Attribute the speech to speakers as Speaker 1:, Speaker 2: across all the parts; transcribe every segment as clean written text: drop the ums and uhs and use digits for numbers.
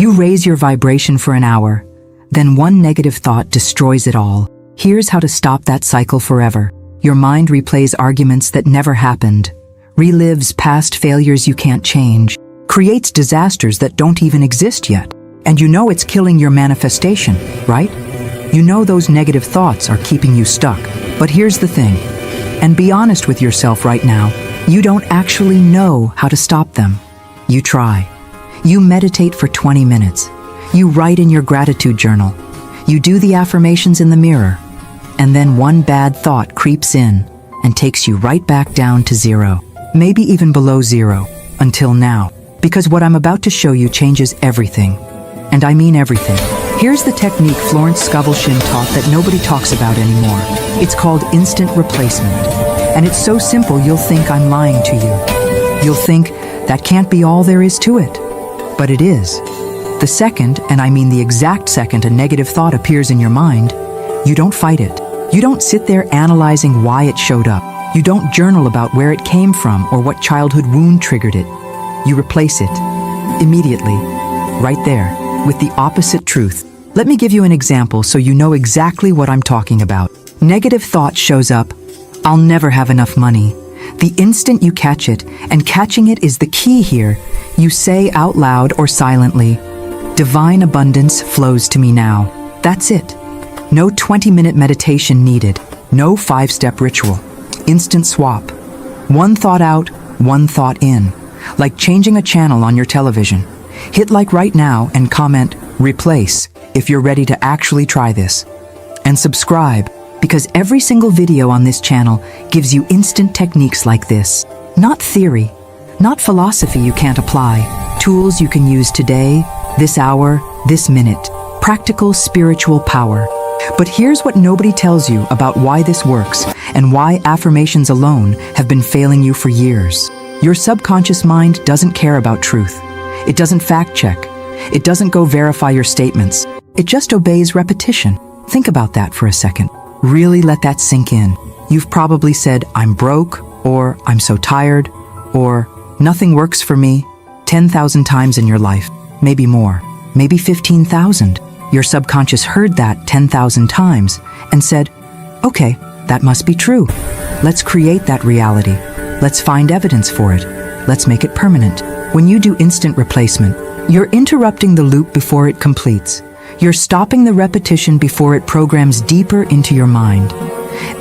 Speaker 1: You raise your vibration for an hour, then one negative thought destroys it all. Here's how to stop that cycle forever. Your mind replays arguments that never happened, relives past failures you can't change, creates disasters that don't even exist yet. And you know it's killing your manifestation, right? You know those negative thoughts are keeping you stuck. But here's the thing, and be honest with yourself right now, you don't actually know how to stop them. You try. You meditate for 20 minutes. You write in your gratitude journal. You do the affirmations in the mirror. And then one bad thought creeps in and takes you right back down to zero. Maybe even below zero, until now. Because what I'm about to show you changes everything. And I mean everything. Here's the technique Florence Scovel Shinn taught that nobody talks about anymore. It's called instant replacement. And it's so simple you'll think I'm lying to you. You'll think that can't be all there is to it. But it is. The second, and I mean the exact second, a negative thought appears in your mind, you don't fight it. You don't sit there analyzing why it showed up. You don't journal about where it came from or what childhood wound triggered it. You replace it. Immediately. Right there. With the opposite truth. Let me give you an example so you know exactly what I'm talking about. Negative thought shows up, I'll never have enough money. The instant you catch it, and catching it is the key here, you say out loud or silently, divine abundance flows to me now. That's it. No 20-minute meditation needed. No 5-step ritual. Instant swap. One thought out, one thought in. Like changing a channel on your television. Hit like right now and comment, replace, if you're ready to actually try this. And subscribe, because every single video on this channel gives you instant techniques like this. Not theory, not philosophy you can't apply. Tools you can use today, this hour, this minute. Practical spiritual power. But here's what nobody tells you about why this works and why affirmations alone have been failing you for years. Your subconscious mind doesn't care about truth. It doesn't fact check. It doesn't go verify your statements. It just obeys repetition. Think about that for a second. Really let that sink in. You've probably said, I'm broke, or I'm so tired, or nothing works for me 10,000 times in your life. Maybe more. Maybe 15,000. Your subconscious heard that 10,000 times and said, okay, that must be true. Let's create that reality. Let's find evidence for it. Let's make it permanent. When you do instant replacement, you're interrupting the loop before it completes. You're stopping the repetition before it programs deeper into your mind.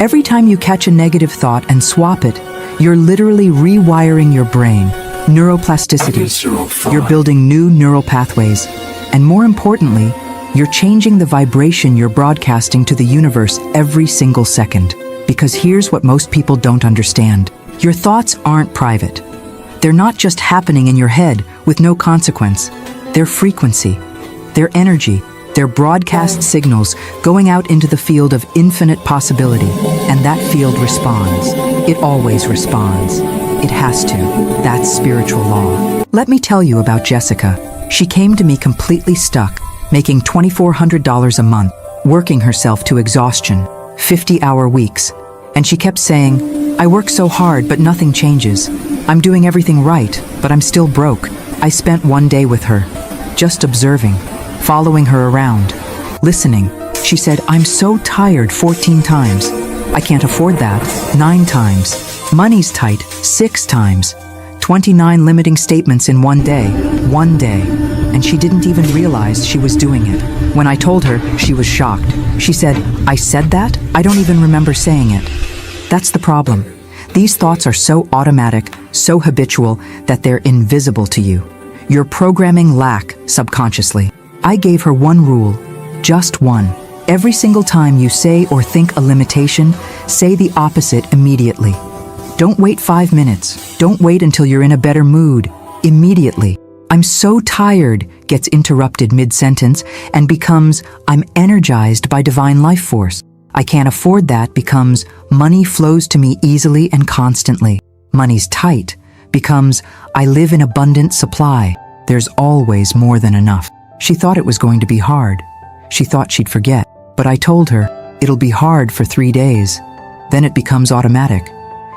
Speaker 1: Every time you catch a negative thought and swap it, you're literally rewiring your brain. Neuroplasticity. You're building new neural pathways. And more importantly, you're changing the vibration you're broadcasting to the universe every single second. Because here's what most people don't understand. Your thoughts aren't private. They're not just happening in your head with no consequence. They're frequency, their energy, their broadcast signals going out into the field of infinite possibility. And that field responds. It always responds. It has to. That's spiritual law. Let me tell you about Jessica. She came to me completely stuck, making $2,400 a month, working herself to exhaustion, 50-hour weeks. And she kept saying, I work so hard, but nothing changes. I'm doing everything right, but I'm still broke. I spent one day with her, just observing, following her around, listening. She said, I'm so tired 14 times. I can't afford that, 9 times. Money's tight, 6 times. 29 limiting statements in one day. And she didn't even realize she was doing it. When I told her, she was shocked. She said, I said that? I don't even remember saying it. That's the problem. These thoughts are so automatic, so habitual, that they're invisible to you. You're programming lack subconsciously. I gave her one rule, just one. Every single time you say or think a limitation, say the opposite immediately. Don't wait 5 minutes. Don't wait until you're in a better mood. Immediately. I'm so tired gets interrupted mid-sentence and becomes I'm energized by divine life force. I can't afford that becomes money flows to me easily and constantly. Money's tight becomes I live in abundant supply. There's always more than enough. She thought it was going to be hard. She thought she'd forget. But I told her, it'll be hard for 3 days. Then it becomes automatic.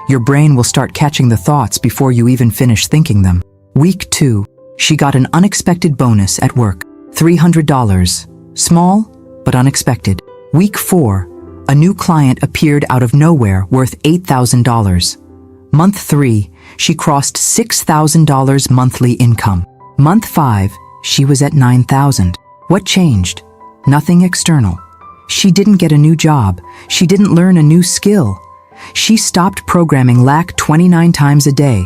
Speaker 1: Your brain will start catching the thoughts before you even finish thinking them. Week 2, she got an unexpected bonus at work. $300. Small, but unexpected. Week 4, a new client appeared out of nowhere worth $8,000. Month 3, she crossed $6,000 monthly income. Month 5, she was at $9,000. What changed? Nothing external. She didn't get a new job. She didn't learn a new skill. She stopped programming lack 29 times a day.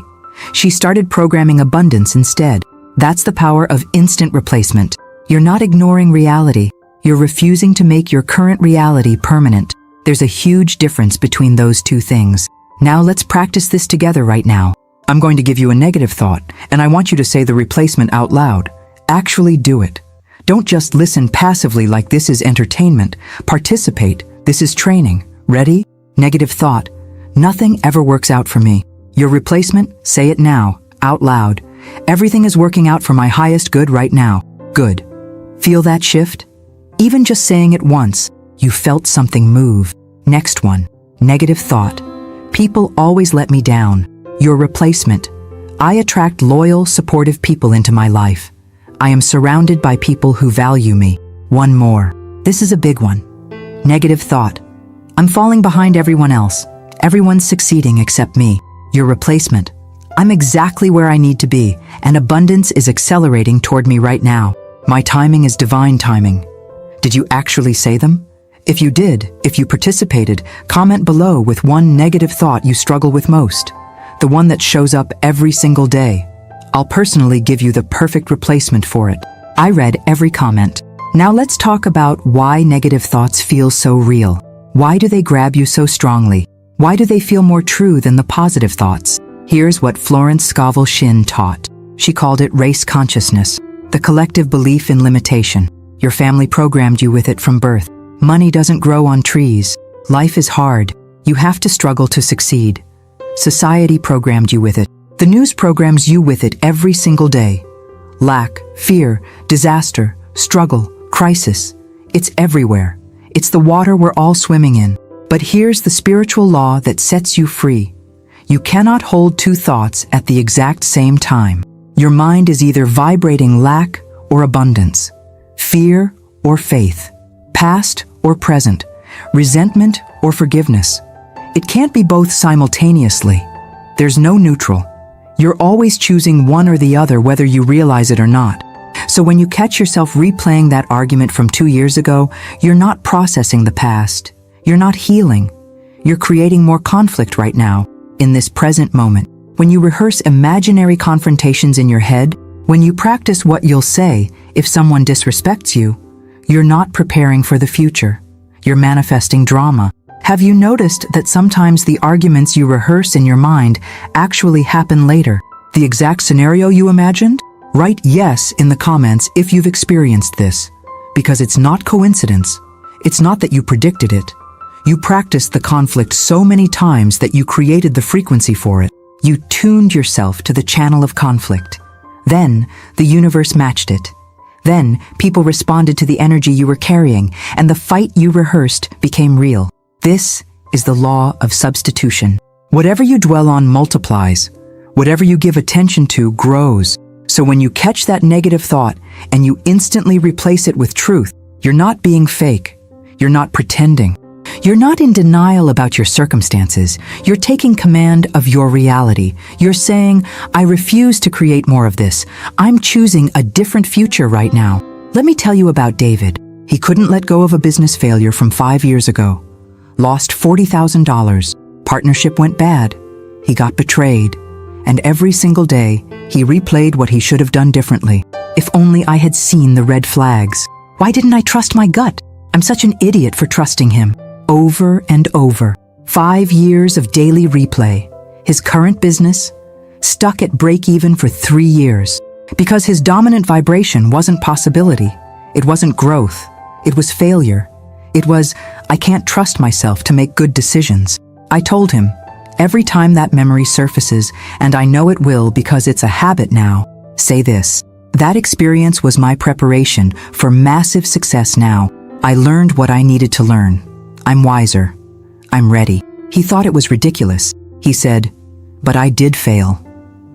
Speaker 1: She started programming abundance instead. That's the power of instant replacement. You're not ignoring reality. You're refusing to make your current reality permanent. There's a huge difference between those two things. Now let's practice this together right now. I'm going to give you a negative thought, and I want you to say the replacement out loud. Actually do it. Don't just listen passively like this is entertainment. Participate. This is training. Ready? Negative thought. Nothing ever works out for me. Your replacement, say it now, out loud. Everything is working out for my highest good right now. Good. Feel that shift? Even just saying it once, you felt something move. Next one. Negative thought. People always let me down. Your replacement. I attract loyal, supportive people into my life. I am surrounded by people who value me. One more. This is a big one. Negative thought. I'm falling behind everyone else. Everyone's succeeding except me. Your replacement. I'm exactly where I need to be, and abundance is accelerating toward me right now. My timing is divine timing. Did you actually say them? If you did, if you participated, comment below with one negative thought you struggle with most. The one that shows up every single day. I'll personally give you the perfect replacement for it. I read every comment. Now let's talk about why negative thoughts feel so real. Why do they grab you so strongly? Why do they feel more true than the positive thoughts? Here's what Florence Scovel Shinn taught. She called it race consciousness, the collective belief in limitation. Your family programmed you with it from birth. Money doesn't grow on trees. Life is hard. You have to struggle to succeed. Society programmed you with it. The news programs you with it every single day. Lack, fear, disaster, struggle, crisis. It's everywhere. It's the water we're all swimming in. But here's the spiritual law that sets you free. You cannot hold two thoughts at the exact same time. Your mind is either vibrating lack or abundance, fear or faith, past or present, resentment or forgiveness. It can't be both simultaneously. There's no neutral. You're always choosing one or the other whether you realize it or not. So when you catch yourself replaying that argument from 2 years ago, you're not processing the past. You're not healing. You're creating more conflict right now, in this present moment. When you rehearse imaginary confrontations in your head, when you practice what you'll say if someone disrespects you, you're not preparing for the future. You're manifesting drama. Have you noticed that sometimes the arguments you rehearse in your mind actually happen later? The exact scenario you imagined? Write yes in the comments if you've experienced this, because it's not coincidence. It's not that you predicted it. You practiced the conflict so many times that you created the frequency for it. You tuned yourself to the channel of conflict. Then, the universe matched it. Then, people responded to the energy you were carrying, and the fight you rehearsed became real. This is the law of substitution. Whatever you dwell on multiplies. Whatever you give attention to grows. So when you catch that negative thought and you instantly replace it with truth, you're not being fake. You're not pretending. You're not in denial about your circumstances. You're taking command of your reality. You're saying, I refuse to create more of this. I'm choosing a different future right now. Let me tell you about David. He couldn't let go of a business failure from 5 years ago. Lost $40,000. Partnership went bad. He got betrayed. And every single day, he replayed what he should have done differently. If only I had seen the red flags. Why didn't I trust my gut? I'm such an idiot for trusting him. Over and over. 5 years of daily replay. His current business, stuck at break-even for 3 years. Because his dominant vibration wasn't possibility. It wasn't growth. It was failure. It was, I can't trust myself to make good decisions. I told him, every time that memory surfaces, and I know it will because it's a habit now, say this. That experience was my preparation for massive success now. I learned what I needed to learn. I'm wiser. I'm ready. He thought it was ridiculous. He said, but I did fail.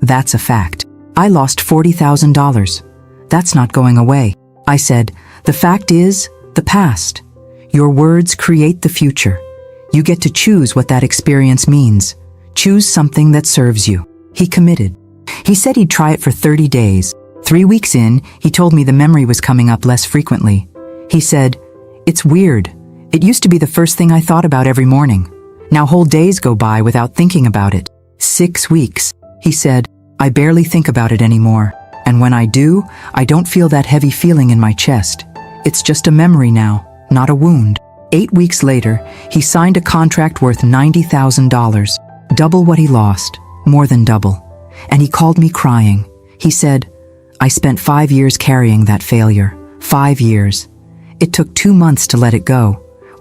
Speaker 1: That's a fact. I lost $40,000. That's not going away. I said, "The fact is, the past. Your words create the future. You get to choose what that experience means. Choose something that serves you." He committed. He said he'd try it for 30 days. 3 weeks in, he told me the memory was coming up less frequently. He said, "It's weird. It used to be the first thing I thought about every morning. Now whole days go by without thinking about it." 6 weeks. He said, "I barely think about it anymore. And when I do, I don't feel that heavy feeling in my chest. It's just a memory now, not a wound." 8 weeks later, he signed a contract worth $90,000, double what he lost, more than double. And he called me crying. He said, "I spent 5 years carrying that failure. 5 years. It took 2 months to let it go.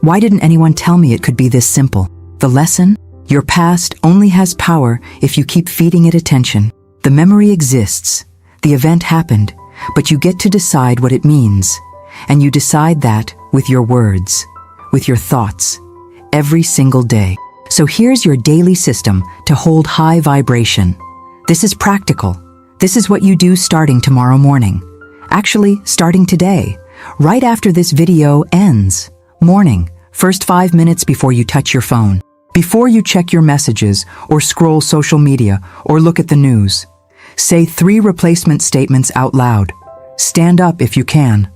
Speaker 1: Why didn't anyone tell me it could be this simple?" The lesson? Your past only has power if you keep feeding it attention. The memory exists. The event happened, but you get to decide what it means. And you decide that with your words, with your thoughts, every single day. So here's your daily system to hold high vibration. This is practical. This is what you do starting tomorrow morning. Actually, starting today, right after this video ends. Morning, first 5 minutes before you touch your phone. Before you check your messages or scroll social media or look at the news. Say 3 replacement statements out loud. Stand up if you can.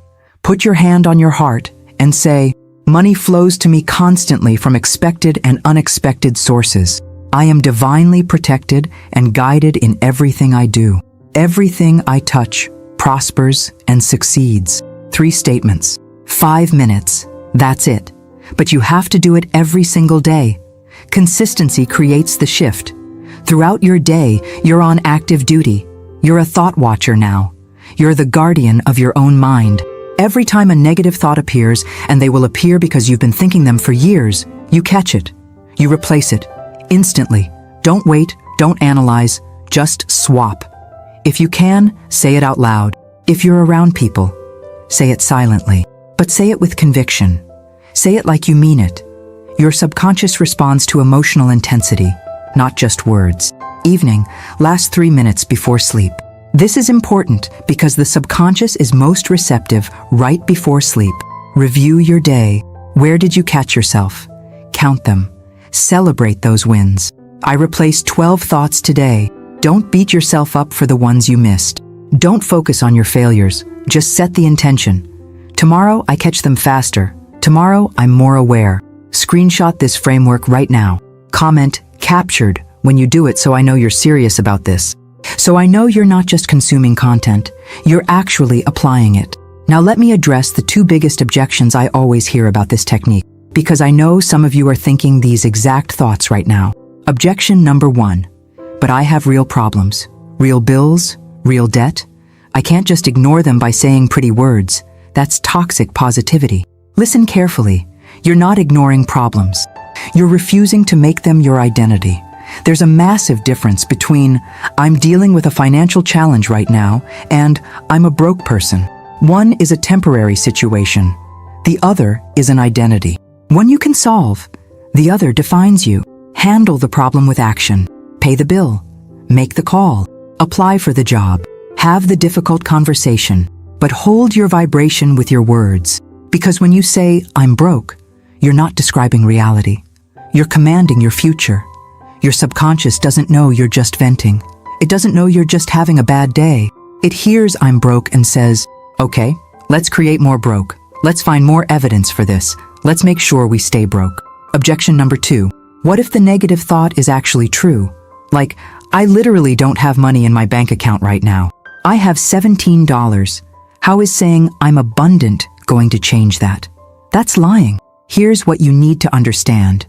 Speaker 1: Put your hand on your heart and say, "Money flows to me constantly from expected and unexpected sources. I am divinely protected and guided in everything I do. Everything I touch prospers and succeeds." 3 statements. 5 minutes. That's it. But you have to do it every single day. Consistency creates the shift. Throughout your day, you're on active duty. You're a thought watcher now. You're the guardian of your own mind. Every time a negative thought appears, and they will appear because you've been thinking them for years, you catch it. You replace it. Instantly. Don't wait, don't analyze, just swap. If you can, say it out loud. If you're around people, say it silently. But say it with conviction. Say it like you mean it. Your subconscious responds to emotional intensity, not just words. Evening, last 3 minutes before sleep. This is important because the subconscious is most receptive right before sleep. Review your day. Where did you catch yourself? Count them. Celebrate those wins. I replaced 12 thoughts today. Don't beat yourself up for the ones you missed. Don't focus on your failures. Just set the intention. Tomorrow, I catch them faster. Tomorrow, I'm more aware. Screenshot this framework right now. Comment, "Captured," when you do it so I know you're serious about this. So I know you're not just consuming content, you're actually applying it. Now let me address the 2 biggest objections I always hear about this technique, because I know some of you are thinking these exact thoughts right now. Objection number 1. But I have real problems, real bills, real debt. I can't just ignore them by saying pretty words. That's toxic positivity. Listen carefully. You're not ignoring problems. You're refusing to make them your identity. There's a massive difference between "I'm dealing with a financial challenge right now" and "I'm a broke person." One is a temporary situation. The other is an identity. One you can solve. The other defines you. Handle the problem with action. Pay the bill. Make the call. Apply for the job. Have the difficult conversation. But hold your vibration with your words. Because when you say, "I'm broke," you're not describing reality. You're commanding your future. Your subconscious doesn't know you're just venting. It doesn't know you're just having a bad day. It hears "I'm broke" and says, "Okay, let's create more broke. Let's find more evidence for this. Let's make sure we stay broke." Objection number 2. What if the negative thought is actually true? Like, "I literally don't have money in my bank account right now. I have $17. How is saying "I'm abundant" going to change that? That's lying. Here's what you need to understand.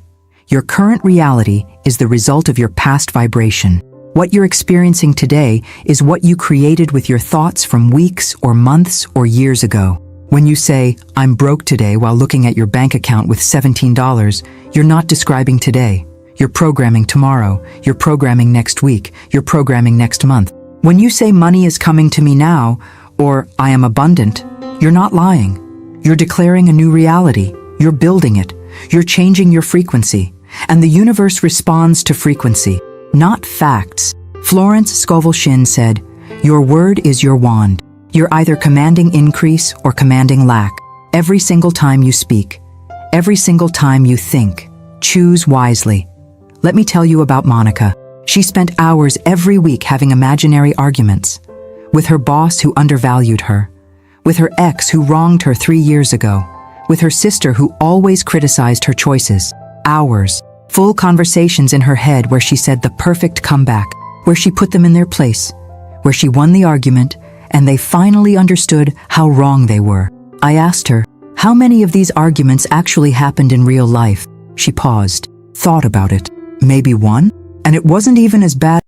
Speaker 1: Your current reality is the result of your past vibration. What you're experiencing today is what you created with your thoughts from weeks or months or years ago. When you say, "I'm broke today," while looking at your bank account with $17, you're not describing today. You're programming tomorrow. You're programming next week. You're programming next month. When you say "money is coming to me now," or "I am abundant," you're not lying. You're declaring a new reality. You're building it. You're changing your frequency. And the universe responds to frequency, not facts. Florence Scovel Shinn said, "Your word is your wand. You're either commanding increase or commanding lack. Every single time you speak, every single time you think, choose wisely. Let me tell you about Monica. She spent hours every week having imaginary arguments. With her boss who undervalued her. With her ex who wronged her 3 years ago. With her sister who always criticized her choices. Hours. Full conversations in her head where she said the perfect comeback. Where she put them in their place. Where she won the argument and they finally understood how wrong they were. I asked her, how many of these arguments actually happened in real life? She paused, thought about it. Maybe one? And it wasn't even as bad